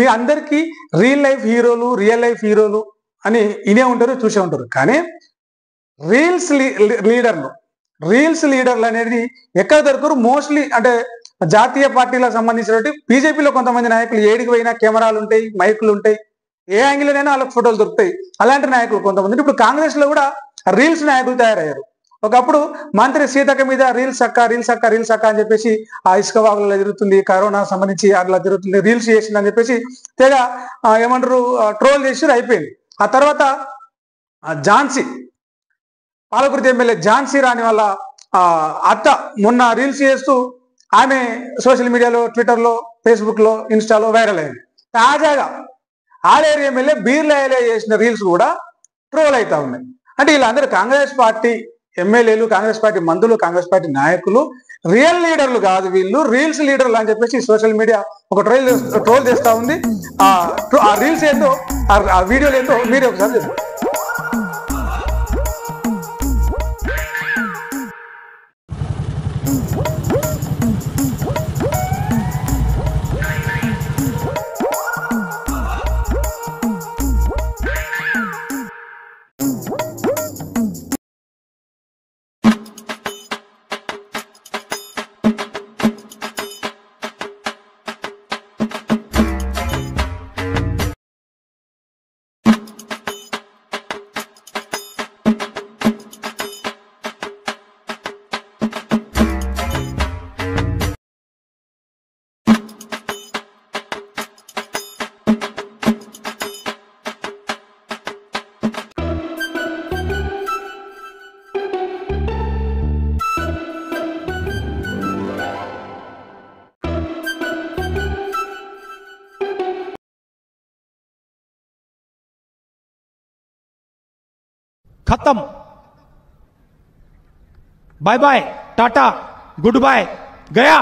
మీ అందరికీ real life హీరోలు అని ఇనే ఉంటారు, చూసే ఉంటారు. కానీ రీల్స్ లీడర్లు అనేది ఎక్కడ దొరకరు. మోస్ట్లీ అంటే జాతీయ పార్టీలకు సంబంధించినటువంటి బీజేపీలో కొంతమంది నాయకులు ఏడికి పోయినా కెమెరాలు ఉంటాయి, మైకులు ఉంటాయి, ఏ యాంగిల్లోనైనా వాళ్ళకి ఫోటోలు దొరుకుతాయి. అలాంటి నాయకులు కొంతమంది. ఇప్పుడు కాంగ్రెస్ లో కూడా రీల్స్ నాయకులు తయారయ్యారు. ఒకప్పుడు మంత్రి సీతక్క మీద రీల్స్ అక్క అని చెప్పేసి ఆ ఇసుక వాగులలో తిరుగుతుంది, కరోనా సంబంధించి అట్లా తిరుగుతుంది, రీల్స్ చేసిందని చెప్పేసి తెగ ఏమంటారు ట్రోల్ చేసి అయిపోయింది. ఆ తర్వాత ఝాన్సీ పాలకుర్తి ఎమ్మెల్యే ఝాన్సీ రాణి వాళ్ళ అత్త మొన్న రీల్స్ చేస్తూ ఆమె సోషల్ మీడియాలో, ట్విట్టర్లో, ఫేస్బుక్లో, ఇన్స్టాలో వైరల్ అయింది. తాజాగా ఆలేరు ఎమ్మెల్యే బీర్లయ్యలే చేసిన రీల్స్ కూడా ట్రోల్ అవుతా ఉన్నాయి. అంటే వీళ్ళందరూ కాంగ్రెస్ పార్టీ ఎమ్మెల్యేలు, కాంగ్రెస్ పార్టీ మంత్రులు, కాంగ్రెస్ పార్టీ నాయకులు రియల్ లీడర్లు కాదు, వీళ్ళు రీల్స్ లీడర్లు అని చెప్పేసి సోషల్ మీడియా ఒక ట్రోల్ చేస్తూ ఉంది. ఆ రీల్స్ ఏంటో, ఆ వీడియోలు ఏంటో మీరే ఒకసారి చెప్పండి. खत्म, बाय बाय, टाटा, गुड बाय, गया।